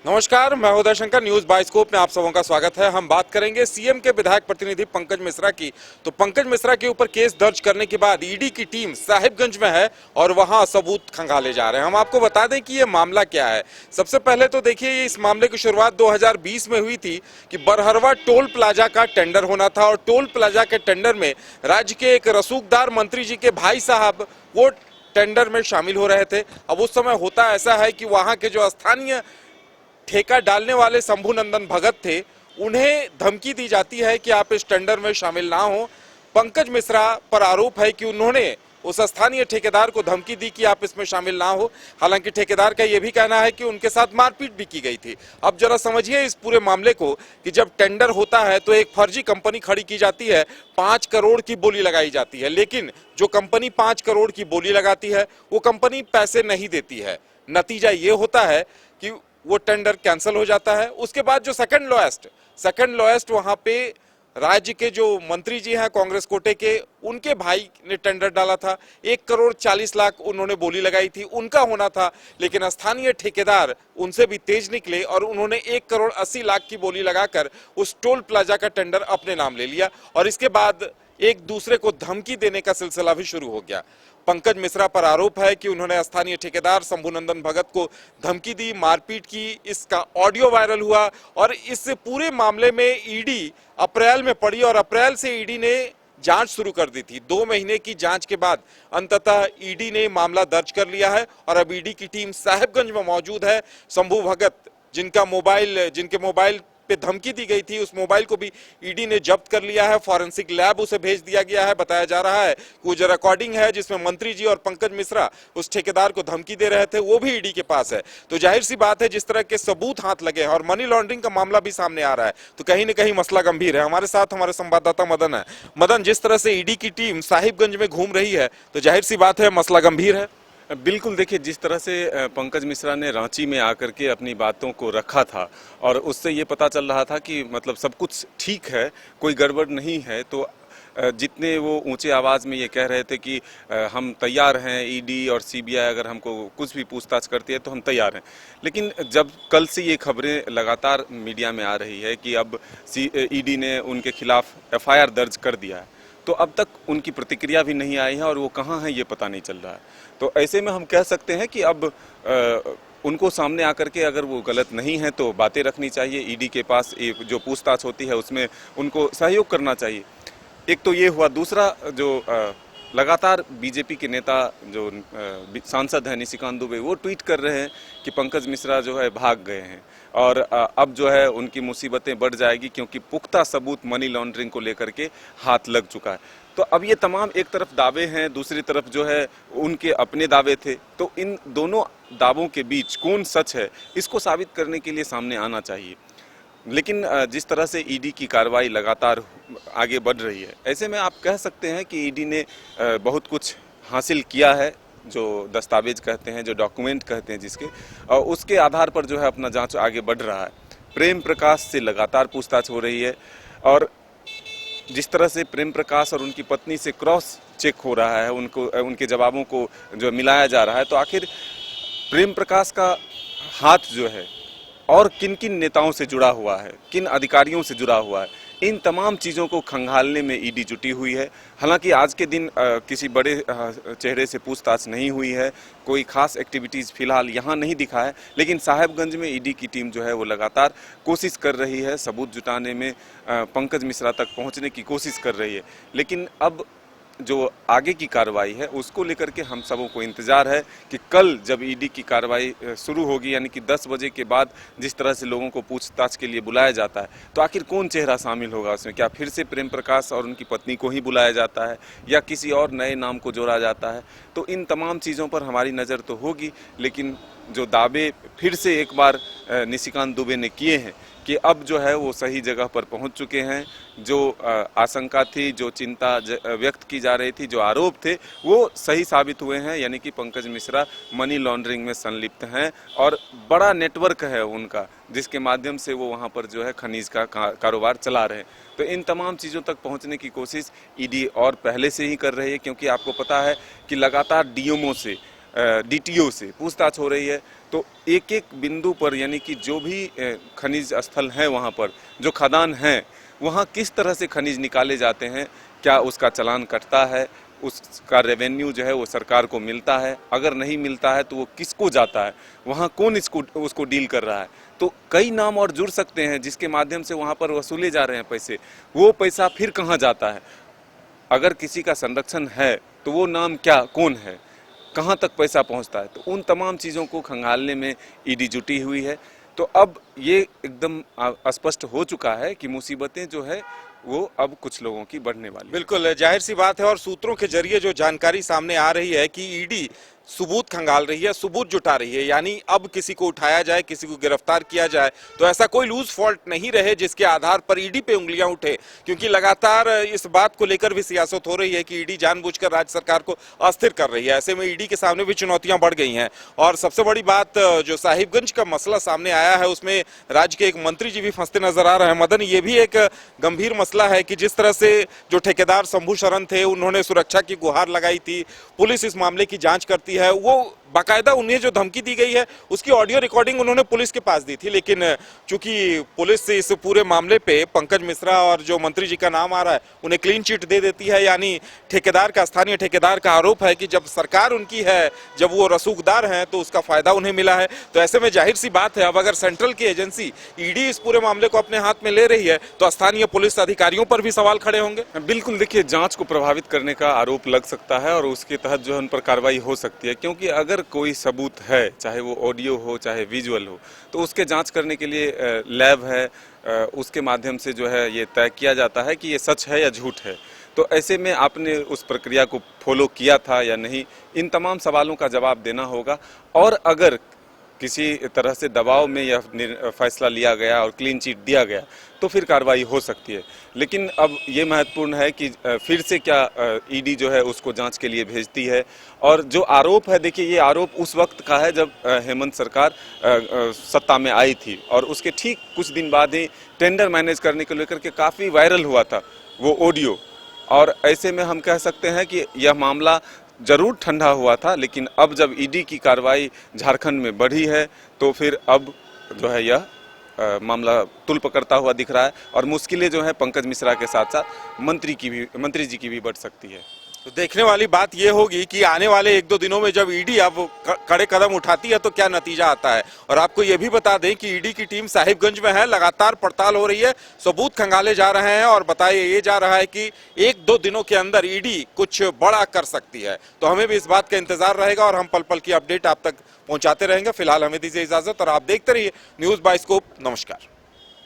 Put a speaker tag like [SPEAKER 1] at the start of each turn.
[SPEAKER 1] नमस्कार, मैं हूं दर्शंकर। न्यूज बाइस्कोप में आप सबों का स्वागत है। हम बात करेंगे सीएम के विधायक प्रतिनिधि पंकज मिश्रा की। तो पंकज मिश्रा के ऊपर केस दर्ज करने के बाद ईडी की टीम साहिबगंज में है और वहां सबूत खंगाले जा रहे हैं। हम आपको बता दें कि ये मामला क्या है। सबसे पहले तो देखिए, इस मामले की शुरुआत 2020 में हुई थी कि बरहरवा टोल प्लाजा का टेंडर होना था और टोल प्लाजा के टेंडर में राज्य के एक रसूखदार मंत्री जी के भाई साहब वो टेंडर में शामिल हो रहे थे। अब उस समय होता ऐसा है कि वहां के जो स्थानीय ठेका डालने वाले शंभू नंदन भगत थे, उन्हें धमकी दी जाती है कि आप इस टेंडर में शामिल ना हो। पंकज मिश्रा पर आरोप है कि उन्होंने उस स्थानीय ठेकेदार को धमकी दी कि आप इसमें शामिल ना हो। हालांकि ठेकेदार का यह भी कहना है कि उनके साथ मारपीट भी की गई थी। अब जरा समझिए इस पूरे मामले को कि जब टेंडर होता है तो एक फर्जी कंपनी खड़ी की जाती है, 5 करोड़ की बोली लगाई जाती है, लेकिन जो कंपनी 5 करोड़ की बोली लगाती है वो कंपनी पैसे नहीं देती है। नतीजा ये होता है कि वो टेंडर कैंसिल हो जाता है। उसके बाद जो सेकंड लोएस्ट वहां पे राज्य के जो मंत्री जी हैं कांग्रेस कोटे के, उनके भाई ने टेंडर डाला था। 1 करोड़ 40 लाख उन्होंने बोली लगाई थी, उनका होना था, लेकिन स्थानीय ठेकेदार उनसे भी तेज निकले और उन्होंने 1 करोड़ 80 लाख की बोली लगाकर उस टोल प्लाजा का टेंडर अपने नाम ले लिया और इसके बाद एक दूसरे को धमकी देने का सिलसिला भी शुरू हो गया। पंकज मिश्रा पर आरोप है कि उन्होंने स्थानीय ठेकेदार शंभू नंदन भगत को धमकी दी, मारपीट की। इसका ऑडियो वायरल हुआ और इस पूरे मामले में ईडी अप्रैल में पड़ी और अप्रैल से ईडी ने जांच शुरू कर दी थी। 2 महीने की जांच के बाद अंततः ईडी ने मामला दर्ज कर लिया है और अब ईडी की टीम साहिबगंज में मौजूद है। शंभू भगत जिनके मोबाइल पे धमकी दी गई थी, उस मोबाइल को भी ईडी ने जब्त कर लिया है। फॉरेंसिक लैब उसे भेज दिया गया है। बताया जा रहा है कि वो जो रिकॉर्डिंग है जिसमें मंत्री जी और पंकज मिश्रा उस ठेकेदार को धमकी दे रहे थे, वो भी ईडी के पास है। तो जाहिर सी बात है, जिस तरह के सबूत हाथ लगे हैं और मनी लॉन्ड्रिंग का मामला भी सामने आ रहा है, तो कहीं ना कहीं मसला गंभीर है। हमारे साथ हमारे संवाददाता मदन है। मदन, जिस तरह से ईडी की टीम साहिबगंज में घूम रही है, तो जाहिर सी बात है मसला गंभीर है।
[SPEAKER 2] बिल्कुल, देखिए जिस तरह से पंकज मिश्रा ने रांची में आकर के अपनी बातों को रखा था और उससे ये पता चल रहा था कि मतलब सब कुछ ठीक है, कोई गड़बड़ नहीं है। तो जितने वो ऊंचे आवाज़ में ये कह रहे थे कि हम तैयार हैं, ईडी और सीबीआई अगर हमको कुछ भी पूछताछ करती है तो हम तैयार हैं। लेकिन जब कल से ये खबरें लगातार मीडिया में आ रही है कि अब ईडी ने उनके खिलाफ एफआईआर दर्ज कर दिया है, तो अब तक उनकी प्रतिक्रिया भी नहीं आई है और वो कहाँ है ये पता नहीं चल रहा है। तो ऐसे में हम कह सकते हैं कि अब उनको सामने आकर के अगर वो गलत नहीं है तो बातें रखनी चाहिए। ईडी के पास एक जो पूछताछ होती है उसमें उनको सहयोग करना चाहिए। एक तो ये हुआ। दूसरा, जो लगातार बीजेपी के नेता जो सांसद हैं निशिकांत दुबे, वो ट्वीट कर रहे हैं कि पंकज मिश्रा जो है भाग गए हैं और अब जो है उनकी मुसीबतें बढ़ जाएगी क्योंकि पुख्ता सबूत मनी लॉन्ड्रिंग को लेकर के हाथ लग चुका है। तो अब ये तमाम एक तरफ दावे हैं, दूसरी तरफ जो है उनके अपने दावे थे। तो इन दोनों दावों के बीच कौन सच है, इसको साबित करने के लिए सामने आना चाहिए। लेकिन जिस तरह से ईडी की कार्रवाई लगातार आगे बढ़ रही है, ऐसे में आप कह सकते हैं कि ईडी ने बहुत कुछ हासिल किया है, जो दस्तावेज कहते हैं, जो डॉक्यूमेंट कहते हैं जिसके, और उसके आधार पर जो है अपना जांच आगे बढ़ रहा है। प्रेम प्रकाश से लगातार पूछताछ हो रही है और जिस तरह से प्रेम प्रकाश और उनकी पत्नी से क्रॉस चेक हो रहा है, उनके जवाबों को जो मिलाया जा रहा है, तो आखिर प्रेम प्रकाश का हाथ जो है और किन किन नेताओं से जुड़ा हुआ है, किन अधिकारियों से जुड़ा हुआ है, इन तमाम चीज़ों को खंगालने में ईडी जुटी हुई है। हालांकि आज के दिन किसी बड़े चेहरे से पूछताछ नहीं हुई है, कोई खास एक्टिविटीज़ फिलहाल यहाँ नहीं दिखा है, लेकिन साहिबगंज में ईडी की टीम जो है वो लगातार कोशिश कर रही है, सबूत जुटाने में पंकज मिश्रा तक पहुँचने की कोशिश कर रही है। लेकिन अब जो आगे की कार्रवाई है उसको लेकर के हम सबों को इंतज़ार है कि कल जब ईडी की कार्रवाई शुरू होगी, यानी कि 10 बजे के बाद जिस तरह से लोगों को पूछताछ के लिए बुलाया जाता है, तो आखिर कौन चेहरा शामिल होगा उसमें। क्या फिर से प्रेम प्रकाश और उनकी पत्नी को ही बुलाया जाता है या किसी और नए नाम को जोड़ा जाता है। तो इन तमाम चीज़ों पर हमारी नज़र तो होगी, लेकिन जो दावे फिर से एक बार निशिकांत दुबे ने किए हैं कि अब जो है वो सही जगह पर पहुंच चुके हैं, जो आशंका थी, जो चिंता व्यक्त की जा रही थी, जो आरोप थे, वो सही साबित हुए हैं। यानी कि पंकज मिश्रा मनी लॉन्ड्रिंग में संलिप्त हैं और बड़ा नेटवर्क है उनका, जिसके माध्यम से वो वहाँ पर जो है खनिज का कारोबार चला रहे हैं। तो इन तमाम चीज़ों तक पहुँचने की कोशिश ईडी और पहले से ही कर रही है, क्योंकि आपको पता है कि लगातार डीएमओ से डीटीओ से पूछताछ हो रही है। तो एक एक बिंदु पर यानी कि जो भी खनिज स्थल हैं वहाँ पर जो खदान हैं वहाँ किस तरह से खनिज निकाले जाते हैं, क्या उसका चालान कटता है, उसका रेवेन्यू जो है वो सरकार को मिलता है, अगर नहीं मिलता है तो वो किसको जाता है, वहाँ कौन उसको डील कर रहा है। तो कई नाम और जुड़ सकते हैं जिसके माध्यम से वहाँ पर वसूले जा रहे हैं पैसे। वो पैसा फिर कहाँ जाता है, अगर किसी का संरक्षण है तो वो नाम क्या कौन है, कहाँ तक पैसा पहुँचता है। तो उन तमाम चीज़ों को खंगालने में ईडी जुटी हुई है। तो अब ये एकदम स्पष्ट हो चुका है कि मुसीबतें जो है वो अब कुछ लोगों की बढ़ने वाली है।
[SPEAKER 1] बिल्कुल जाहिर सी बात है और सूत्रों के जरिए जो जानकारी सामने आ रही है कि ईडी सबूत खंगाल रही है, सबूत जुटा रही है, यानी अब किसी को उठाया जाए, किसी को गिरफ्तार किया जाए तो ऐसा कोई लूज फॉल्ट नहीं रहे जिसके आधार पर ईडी पे उंगलियां उठे। क्योंकि लगातार इस बात को लेकर भी सियासत हो रही है कि ईडी जानबूझकर राज्य सरकार को अस्थिर कर रही है। ऐसे में ईडी के सामने भी चुनौतियां बढ़ गई हैं। और सबसे बड़ी बात जो साहिबगंज का मसला सामने आया है उसमें राज्य के एक मंत्री जी भी फंसते नजर आ रहे हैं। मदन, ये भी एक गंभीर मसला है कि जिस तरह से जो ठेकेदार शंभू शरण थे उन्होंने सुरक्षा की गुहार लगाई थी, पुलिस इस मामले की जांच करती है, वो बाकायदा उन्हें जो धमकी दी गई है उसकी ऑडियो रिकॉर्डिंग उन्होंने पुलिस के पास दी थी। लेकिन चूंकि पुलिस इस पूरे मामले पे पंकज मिश्रा और जो मंत्री जी का नाम आ रहा है उन्हें क्लीन चिट दे देती है, यानी ठेकेदार का, स्थानीय ठेकेदार का आरोप है कि जब सरकार उनकी है, जब वो रसूखदार हैं तो उसका फायदा उन्हें मिला है। तो ऐसे में जाहिर सी बात है अब अगर सेंट्रल की एजेंसी ईडी इस पूरे मामले को अपने हाथ में ले रही है तो स्थानीय पुलिस अधिकारियों पर भी सवाल खड़े होंगे।
[SPEAKER 2] बिल्कुल, देखिए जांच को प्रभावित करने का आरोप लग सकता है और उसके तहत जो है उन पर कार्रवाई हो सकती है। क्योंकि अगर कोई सबूत है, चाहे वो ऑडियो हो चाहे विजुअल हो, तो उसके जांच करने के लिए लैब है, उसके माध्यम से जो है ये तय किया जाता है कि ये सच है या झूठ है। तो ऐसे में आपने उस प्रक्रिया को फॉलो किया था या नहीं, इन तमाम सवालों का जवाब देना होगा। और अगर किसी तरह से दबाव में यह फैसला लिया गया और क्लीन चिट दिया गया तो फिर कार्रवाई हो सकती है। लेकिन अब ये महत्वपूर्ण है कि फिर से क्या ईडी जो है उसको जांच के लिए भेजती है। और जो आरोप है, देखिए ये आरोप उस वक्त का है जब हेमंत सरकार सत्ता में आई थी और उसके ठीक कुछ दिन बाद ही टेंडर मैनेज करने को लेकर के काफ़ी वायरल हुआ था वो ऑडियो। और ऐसे में हम कह सकते हैं कि यह मामला जरूर ठंडा हुआ था, लेकिन अब जब ईडी की कार्रवाई झारखंड में बढ़ी है तो फिर अब जो है यह मामला तुल पकड़ता हुआ दिख रहा है और मुश्किलें जो है पंकज मिश्रा के साथ साथ मंत्री जी की भी बढ़ सकती है।
[SPEAKER 1] तो देखने वाली बात यह होगी कि आने वाले एक दो दिनों में जब ईडी अब कड़े कदम उठाती है तो क्या नतीजा आता है। और आपको यह भी बता दें कि ईडी की टीम साहिबगंज में है, लगातार पड़ताल हो रही है, सबूत खंगाले जा रहे हैं और बताया ये जा रहा है कि एक दो दिनों के अंदर ईडी कुछ बड़ा कर सकती है। तो हमें भी इस बात का इंतजार रहेगा और हम पल पल की अपडेट आप तक पहुंचाते रहेंगे। फिलहाल हमें दीजिए इजाजत और आप देखते रहिए न्यूज़ बाइस्कोप। नमस्कार।